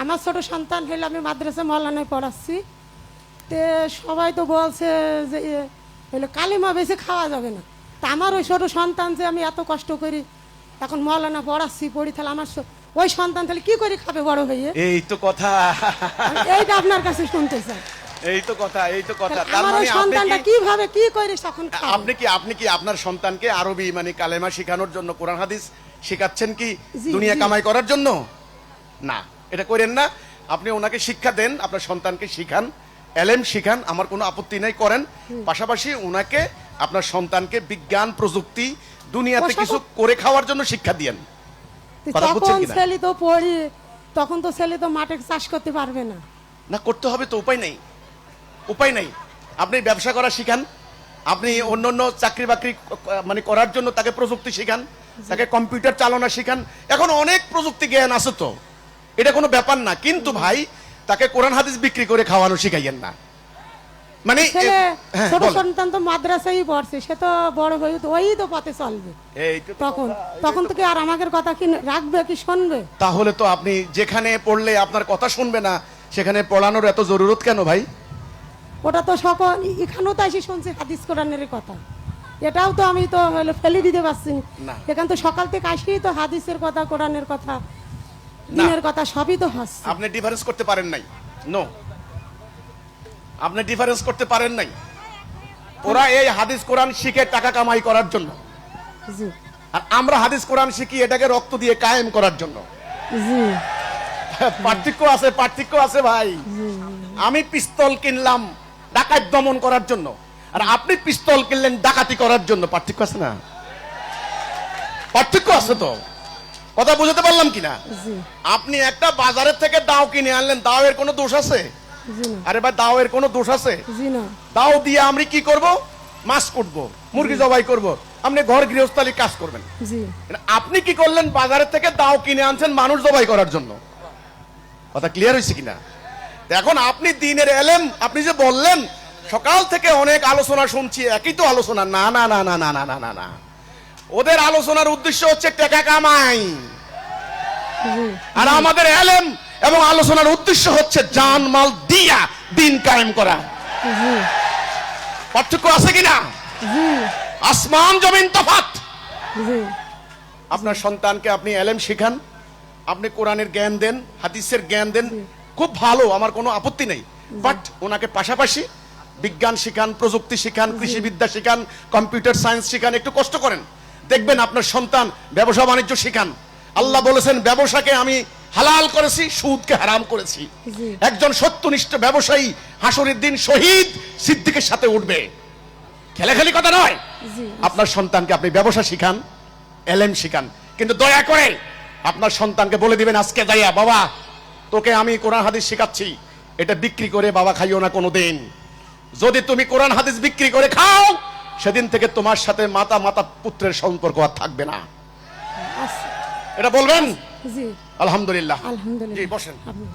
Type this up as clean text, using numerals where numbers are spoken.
আমার ছোট সন্তান হলে আমি মাদ্রাসা মহল্লায় পড়াচ্ছি, তে সবাই তো বলছে যে হইলে কালিমা বেশি খাওয়া যাবে না। তা আমার ওই ছোট সন্তান যে আমি এত কষ্ট করি এখন মহল্লায় পড়াচ্ছি পড়ি, তাহলে আমার ওই সন্তান তাহলে কি করে খাবে বড় হয়ে? এই তো কথা, এইটা আপনার কাছে শুনতে চাই। এই তো কথা, এই তো কথা। তার আমার ওই মানে সন্তানটা কিভাবে কি করে তখন খাবে? আপনি কি আপনার সন্তানকে আরবি মানে কালেমা শেখানোর জন্য কোরআন হাদিস শেখাচ্ছেন কি জি, দুনিয়া জি। কামাই করার জন্য? না, এটা করেন না। আপনি ওনাকে শিক্ষা দেন, আপনার সন্তানকে শিখান, এলেম শিখান, আমার কোনো আপত্তি নাই, করেন। পাশাপাশি ওনাকে আপনার সন্তানকে বিজ্ঞান প্রযুক্তি দুনিয়াতে ওসব- কিছু করে খাওয়ার জন্য শিক্ষা দিয়েন। কথা বুঝছেন তখন কিনা? ছেলে তো পড়ি, তখন তো ছেলে তো মাঠে চাষ করতে পারবে না। না, করতে হবে তো, উপায় নেই, উপায় নেই। আপনি ব্যবসা করা শিখান, আপনি অন্যান্য চাকরি বাকরি মানে করার জন্য তাকে প্রযুক্তি শিখান, তাকে কম্পিউটার চালানো শিখান। এখন অনেক প্রযুক্তি জ্ঞান আছে তো, এটা কোনো ব্যাপার না। কিন্তু ভাই তাকে কোরআন হাদিস বিক্রি করে খাওয়ানো শিখাইয়েন না। মানে ছেলে হ্যাঁ, ছোট বলেন। সন্তান তো মাদ্রাসায় পড়ছে, সে তো বড় হয়ে তো ওই তো পথে চলবে। এই তো তখন কথা, তখন তো কি আর আমাদের কথা কি রাখবে কি শুনবে? তাহলে তো আপনি যেখানে পড়লে আপনার কথা শুনবে না সেখানে পড়ানোর এত জরুরত কেন ভাই? ওটা তো সকল এখানেও তো এসে শুনছি হাদিস কোরআনের কথা, এটাও তো আমি তো হলো ফেলে দিতে পারছি না। এখান তো সকাল থেকে আসি তো হাদিসের কথা কোরআনের কথা দিনের কথা সবই তো হচ্ছে। আপনি ডিফারেন্স করতে পারেন নাই। নো, আপনি ডিফারেন্স করতে পারেন নাই। ওরা এই হাদিস কোরআন শিখে টাকা কামাই করার জন্য, জি আর আমরা হাদিস কোরআন শিখি এটাকে রক্ত দিয়ে কায়েম করার জন্য। জি পার্থক্য আছে, পার্থক্য আছে ভাই। আমি পিস্তল কিনলাম ডাকাত দমন করার জন্য, আর আপনি পিস্তল কিনলেন ডাকাতি করার জন্য। পার্থক্য আছে না? পার্থক্য আছে তো। কথা বুঝতে পারলাম কিনা? জি আপনি একটা বাজারের থেকে দাও কিনে আনলেন, দাওয়ের কোনো দোষ আছে? জি না আরে ভাই, দাওয়ের কোনো দোষ আছে? জি না দাও দিয়ে আমরা কি করব? মাছ কুটবো, মুরগি জবাই করব, আপনি ঘর গৃহস্থালী কাজ করবেন। জি আপনি কি করলেন? বাজারের থেকে দাও কিনে আনছেন মানুষ জবাই করার জন্য। কথা ক্লিয়ার হয়েছে কিনা? এখন আপনি দিনের এলেম, আপনি যে বললেন সকাল থেকে অনেক আলোচনা শুনছি, একই তো আলোচনা। না না না না না না না না না, ওদের আলোচনার উদ্দেশ্য হচ্ছে টাকা কামাই, জি আর আমাদের এলেম এবং আলোচনার উদ্দেশ্য হচ্ছে জান মাল দিয়া দিন কায়েম করা। জি পার্থক্য আছে কিনা? জি আসমান জমিন তফাৎ। জি আপনার সন্তানকে আপনি এলেম শিখান, আপনি কোরআনের জ্ঞান দেন, হাদিসের জ্ঞান দেন, খুব ভালো, আমার কোনো আপত্তি নেই। বাট ওনাকে পাশাপাশি বিজ্ঞান শিখান, প্রযুক্তি শিখান, কৃষিবিদ্যা শিখান, কম্পিউটার সায়েন্স শিখান। একটু কষ্ট করেন, দেখবেন আপনার সন্তান ব্যবসা বাণিজ্য শিখান। আল্লাহ বলেছেন ব্যবসাকে আমি হালাল করেছি, সুদকে হারাম করেছি। জি। একজন সত্যনিষ্ঠ ব্যবসায়ী হাসরের দিন শহীদ সিদ্দিকের সাথে উঠবে, খেলাখেলি কথা নয়। জি আপনার সন্তানকে আপনি ব্যবসা শিখান, এলেম শিখান, কিন্তু দয়া করে আপনার সন্তানকে বলে দিবেন আজকে যাইয়া, বাবা তোকে আমি কোরআন হাদিস শিখাচ্ছি, এটা বিক্রি করে বাবা খাইও না কোনোদিন। যদি তুমি কোরআন হাদিস বিক্রি করে খাও, সেদিন থেকে তোমার সাথে মাতা মাতা পুত্রের সম্পর্ক আর থাকবে না। আচ্ছা, এটা বলবেন? জি আলহামদুলিল্লাহ। জি, আলহামদুলিল্লাহ। বসেন। আপনি